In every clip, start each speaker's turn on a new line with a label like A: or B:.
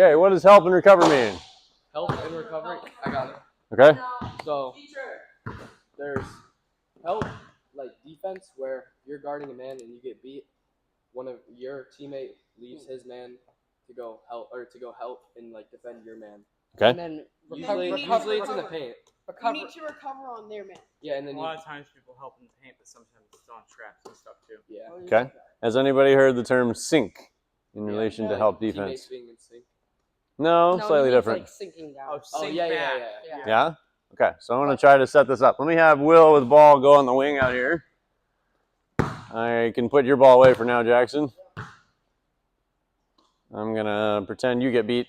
A: Okay, what does help and recover mean?
B: Help and recovery. I got it.
A: Okay.
B: So there's help, like defense, where you're guarding a man and you get beat. One of your teammate leaves his man to go help and like defend your man.
A: Okay.
C: And then
B: Usually it's in the paint.
C: You need to recover on their man.
B: Yeah, and then
D: a lot of times people help in the paint, but sometimes it's on traps and stuff too.
B: Yeah.
A: Okay. Has anybody heard the term sink in relation to help defense?
B: Teammates being in sync.
A: No, slightly
C: he means,
A: different.
C: like sinking down.
B: Oh
D: Sink
B: yeah.
D: back.
A: Yeah? Okay, so I'm going to try to set this up. Let me have Will with the ball go on the wing out here. I can put your ball away for now, Jackson. I'm going to pretend you get beat.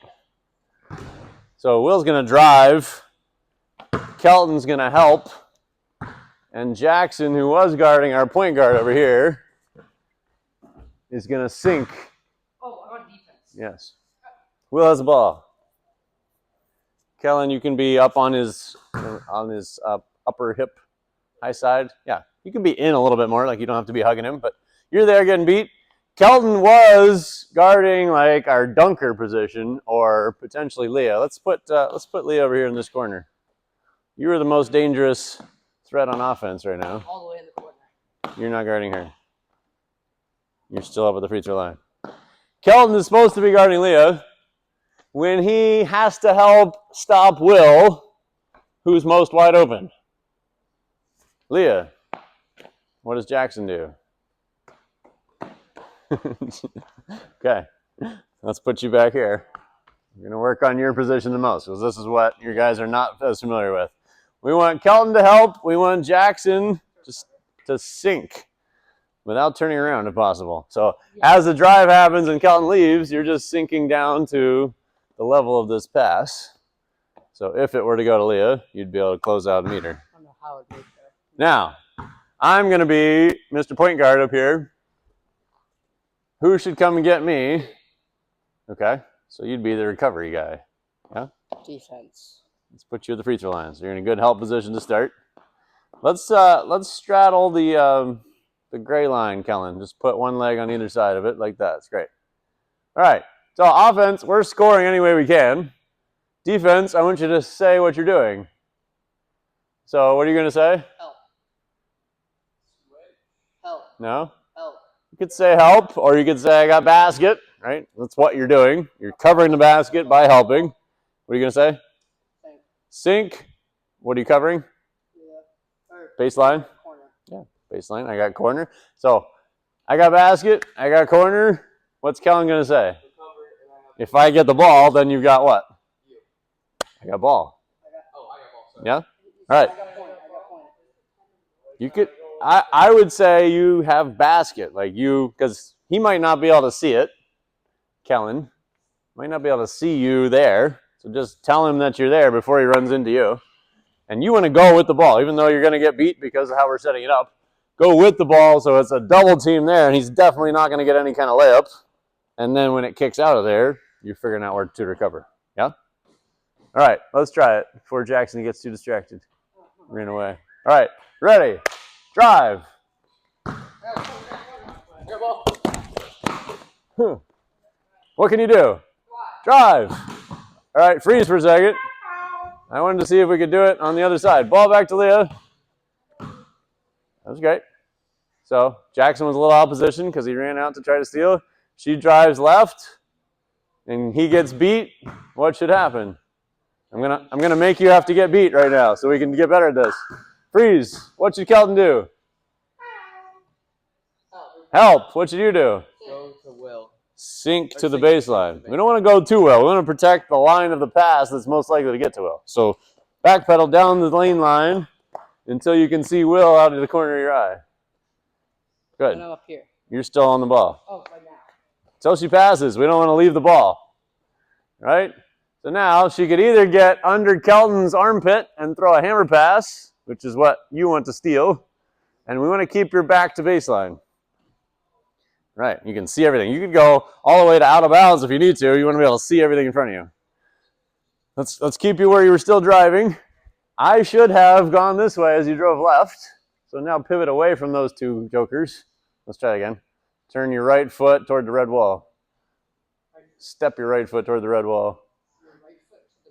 A: So Will's going to drive. Kelton's going to help. And Jackson, who was guarding our point guard over here, is going to sink.
C: Oh, I'm on defense.
A: Yes. Will has the ball. Kellen, you can be up on his upper hip, high side. Yeah, you can be in a little bit more, like you don't have to be hugging him, but you're there getting beat. Kelton was guarding like our dunker position, or potentially Leah. Let's put Leah over here in this corner. You are the most dangerous threat on offense right now.
C: All the way in the corner.
A: You're not guarding her. You're still up at the free throw line. Kelton is supposed to be guarding Leah. When he has to help stop Will, who's most wide open? Leah. What does Jackson do? Okay. Let's put you back here. We're going to work on your position the most, because this is what you guys are not as familiar with. We want Kelton to help. We want Jackson just to sink without turning around if possible. So as the drive happens and Kelton leaves, you're just sinking down to the level of this pass. So if it were to go to Leah, you'd be able to close out and meet her.
C: I don't know how it goes there.
A: Now, I'm going to be Mr. Point Guard up here. Who should come and get me? Okay, so you'd be the recovery guy. Yeah?
C: Defense.
A: Let's put you at the free throw line. So you're in a good help position to start. Let's straddle the gray line, Kellen. Just put one leg on either side of it like that. It's great. All right. So offense, we're scoring any way we can. Defense, I want you to say what you're doing. So what are you going to say?
C: Help. Help.
A: No?
C: Help.
A: You could say help, or you could say I got basket, right? That's what you're doing. You're covering the basket by helping. What are you going to say? Sink. What are you covering? Baseline?
C: Corner.
A: Yeah, baseline. I got corner. So I got basket. I got corner. What's Kellen going to say? If I get the ball, then you've got what? I got ball. Yeah? All right. You could. I would say you have basket, like you, because he might not be able to see it. Kellen might not be able to see you there. So just tell him that you're there before he runs into you. And you want to go with the ball, even though you're going to get beat because of how we're setting it up. Go with the ball so it's a double team there, and he's definitely not going to get any kind of layup. And then when it kicks out of there, you're figuring out where to recover. Yeah? All right, let's try it before Jackson gets too distracted. Ran away. All right, ready? Drive. What can you do? Drive. All right, freeze for a second. I wanted to see if we could do it on the other side. Ball back to Leah. That was great. So Jackson was a little opposition because he ran out to try to steal. She drives left, and he gets beat. What should happen? I'm gonna make you have to get beat right now so we can get better at this. Freeze. What should Kelton do? Help. What should you do?
B: Go to Will.
A: Sink to the baseline. We don't want to go too well. We want to protect the line of the pass that's most likely to get to Will. So backpedal down the lane line until you can see Will out of the corner of your eye. Good.
C: And I'm up here.
A: You're still on the ball.
C: Oh, right now.
A: Until she passes, we don't want to leave the ball. Right? So now she could either get under Kelton's armpit and throw a hammer pass, which is what you want to steal, and we want to keep your back to baseline. Right, you can see everything. You could go all the way to out of bounds if you need to. You want to be able to see everything in front of you. Let's keep you where you were still driving. I should have gone this way as you drove left. So now pivot away from those two jokers. Let's try it again. Turn your right foot toward the red wall. Step your right foot toward the red wall.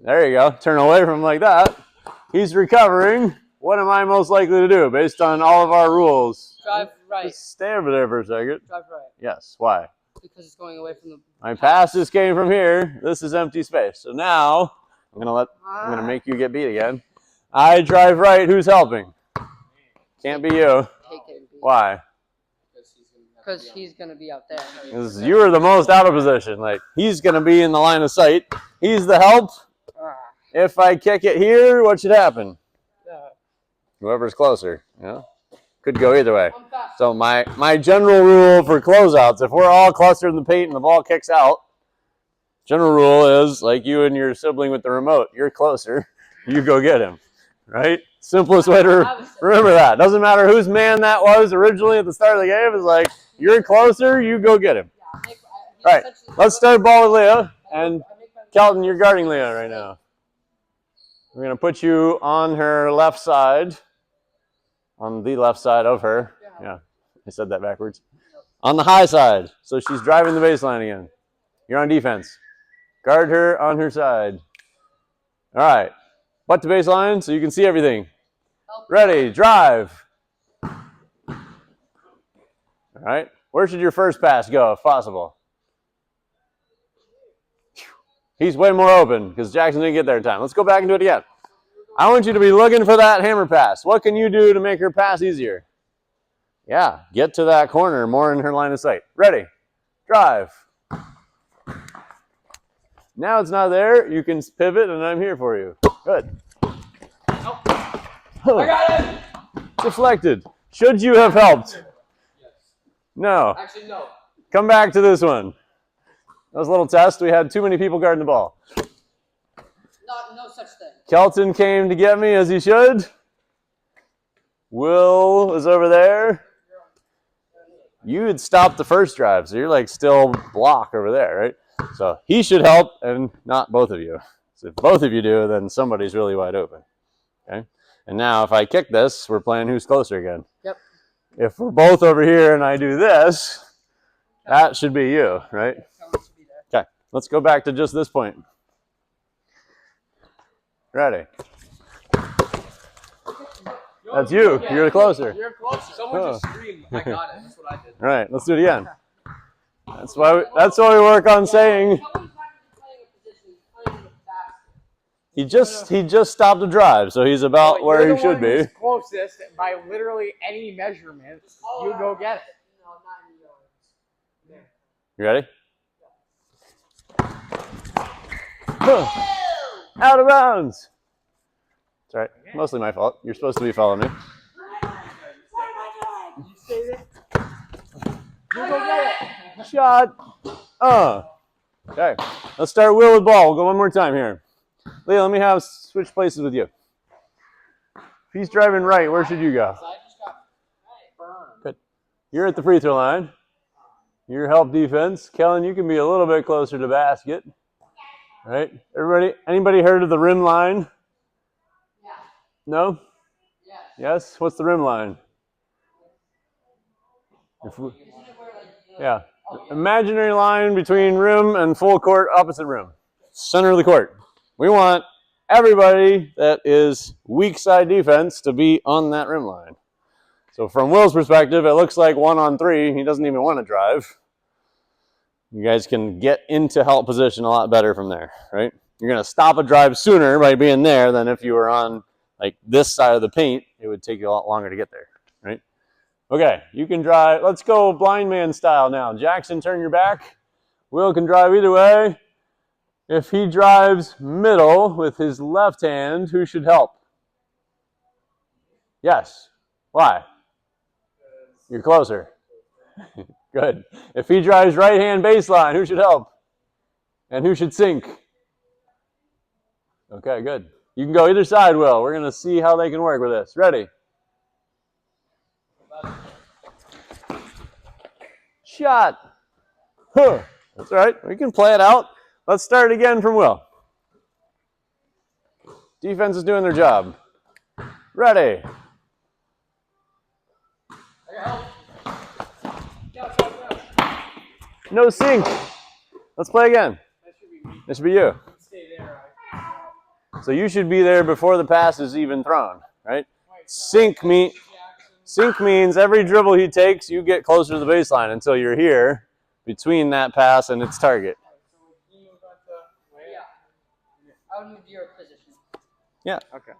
A: There you go. Turn away from him like that. He's recovering. What am I most likely to do based on all of our rules?
C: Drive right.
A: Just stay over there for a second.
C: Drive right.
A: Yes. Why?
C: Because it's going away from the.
A: My pass just came from here. This is empty space. So now I'm gonna make you get beat again. I drive right. Who's helping? Can't be you.
C: Take it.
A: Why?
C: Because he's gonna be out there.
A: Because you are the most out of position. Like he's gonna be in the line of sight. He's the help. If I kick it here, what should happen? Whoever's closer. Yeah. Could go either way. So my general rule for closeouts, if we're all clustered in the paint and the ball kicks out, general rule is like you and your sibling with the remote. You're closer. You go get him. Right? Simplest way to remember that. Doesn't matter whose man that was originally at the start of the game. It's like, you're closer, you go get him. All right, let's start ball with Leah. And Kelton, you're guarding Leah right now. We're going to put you on her left side. On the left side of her. Yeah, I said that backwards. On the high side. So she's driving the baseline again. You're on defense. Guard her on her side. All right. Butt to baseline so you can see everything. Ready, drive. All right. Where should your first pass go if possible? He's way more open because Jackson didn't get there in time. Let's go back and do it again. I want you to be looking for that hammer pass. What can you do to make her pass easier? Yeah, get to that corner more in her line of sight. Ready, drive. Now it's not there. You can pivot, and I'm here for you. Good.
B: I got it!
A: Deflected. Should you have helped?
B: Yes.
A: No.
B: Actually, no.
A: Come back to this one. That was a little test. We had too many people guarding the ball.
C: No such thing.
A: Kelton came to get me as he should. Will is over there. You had stopped the first drive, so you're like still block over there, right? So he should help, and not both of you. So if both of you do, then somebody's really wide open. Okay. And now if I kick this, we're playing who's closer again.
C: Yep.
A: If we're both over here and I do this, that should be you, right? Okay. Let's go back to just this point. Ready. That's you. You're closer.
B: You're closer. Someone just screamed, I got it. That's what I did.
A: All right, let's do it again. That's why we work on saying he just stopped a drive, so he's about where he should be.
D: Closest by literally any measurement, you go get it.
A: You ready? Out of bounds. It's all right. Mostly my fault. You're supposed to be following me. Shot. Okay. Let's start Will with ball. We'll go one more time here. Leah, let me switch places with you. If he's driving right, where should you go? Good. You're at the free throw line. Your help defense. Kellen, you can be a little bit closer to basket. All right. Everybody, anybody heard of the rim line?
C: Yeah.
A: No?
C: Yes.
A: Yes? What's the rim line? Yeah. Imaginary line between rim and full court, opposite rim. Center of the court. We want everybody that is weak side defense to be on that rim line. So from Will's perspective, it looks like 1-on-3. He doesn't even want to drive. You guys can get into help position a lot better from there, right? You're going to stop a drive sooner by being there than if you were on like this side of the paint. It would take you a lot longer to get there, right? Okay, you can drive. Let's go blind man style now. Jackson, turn your back. Will can drive either way. If he drives middle with his left hand, who should help? Yes. Why? You're closer. Good. If he drives right hand baseline, who should help? And who should sink? Okay, good. You can go either side, Will. We're going to see how they can work with this. Ready? Shot. Huh. That's all right. We can play it out. Let's start again from Will. Defense is doing their job. Ready. No sink. Let's play again.
D: That should be me.
A: This should be you.
D: Stay there.
A: So you should be there before the pass is even thrown, right? Sink means every dribble he takes, you get closer to the baseline until you're here between that pass and its target.
C: Yeah. I would move to your position.
A: Yeah.
D: Okay.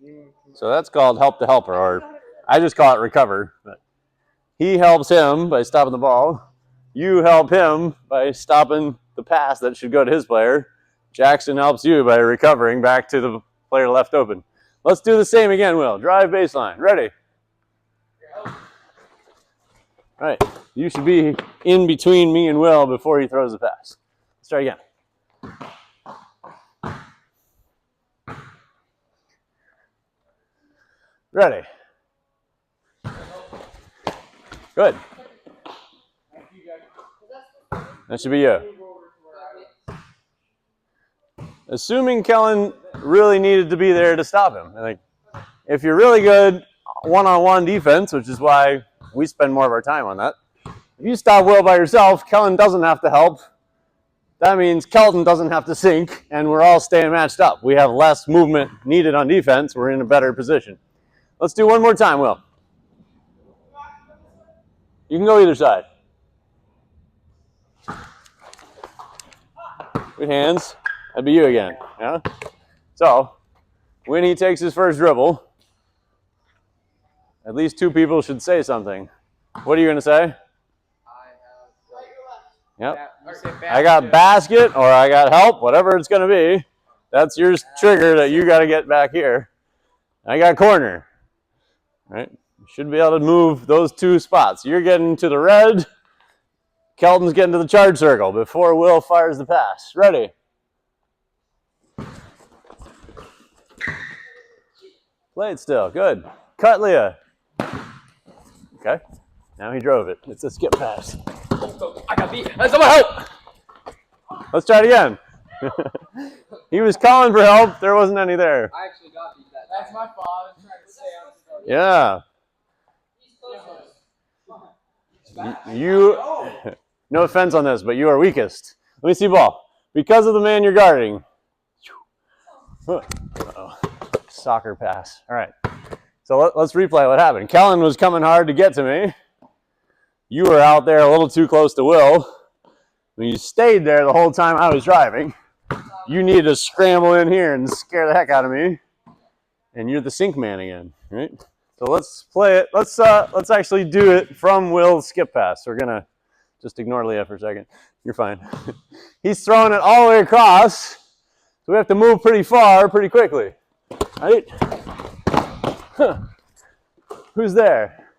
D: Yeah.
A: So that's called help the helper, or I just call it recover. But he helps him by stopping the ball. You help him by stopping the pass that should go to his player. Jackson helps you by recovering back to the player left open. Let's do the same again, Will. Drive baseline. Ready? All right. You should be in between me and Will before he throws the pass. Let's try again. Ready. Good. That should be you. Assuming Kellen really needed to be there to stop him. Like, if you're really good one-on-one defense, which is why we spend more of our time on that, if you stop Will by yourself, Kellen doesn't have to help. That means Kelton doesn't have to sink, and we're all staying matched up. We have less movement needed on defense. We're in a better position. Let's do one more time, Will. You can go either side. Good hands. That'd be you again. Yeah? So, when he takes his first dribble, at least two people should say something. What are you going to say? Yep. I got basket or I got help, whatever it's going to be. That's your trigger that you got to get back here. I got corner. Right? You should be able to move those two spots. You're getting to the red. Kelton's getting to the charge circle before Will fires the pass. Ready? Play it still. Good. Cut, Leah. Okay. Now he drove it. It's a skip pass.
B: I got beat. Someone help!
A: Let's try it again. He was calling for help. There wasn't any there.
B: I actually got beat that time. That's my fault. I was trying to stay on the
A: Yeah. No offense on this, but you are weakest. Let me see ball. Because of the man you're guarding. Uh-oh. Soccer pass. All right. So let's replay what happened. Kellen was coming hard to get to me. You were out there a little too close to Will. When you stayed there the whole time I was driving, you needed to scramble in here and scare the heck out of me. And you're the sink man again, right? So let's play it. Let's actually do it from Will's skip pass. We're gonna just ignore Leah for a second. You're fine. He's throwing it all the way across, so we have to move pretty far, pretty quickly, right? Huh. Who's there?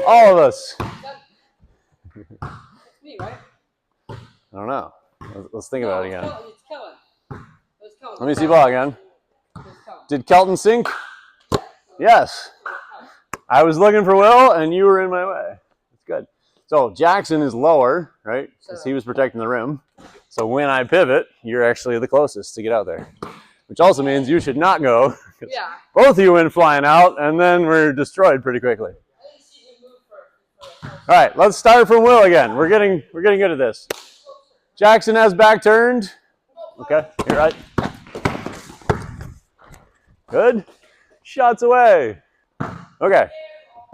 A: All of us.
C: It's me, right?
A: I don't know. Let's think about it again.
C: It's Kellen. It's Kellen.
A: Let me see ball again. Did Kelton sink? Yes. I was looking for Will, and you were in my way. That's good. So Jackson is lower, right? Because he was protecting the rim. So when I pivot, you're actually the closest to get out there. Which also means you should not go.
C: Yeah.
A: Both of you went flying out, and then we're destroyed pretty quickly. All right, let's start from Will again. We're getting good at this. Jackson has back turned. Okay, you're right. Good. Shots away. Okay.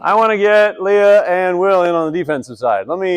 A: I want to get Leah and Will in on the defensive side. Let me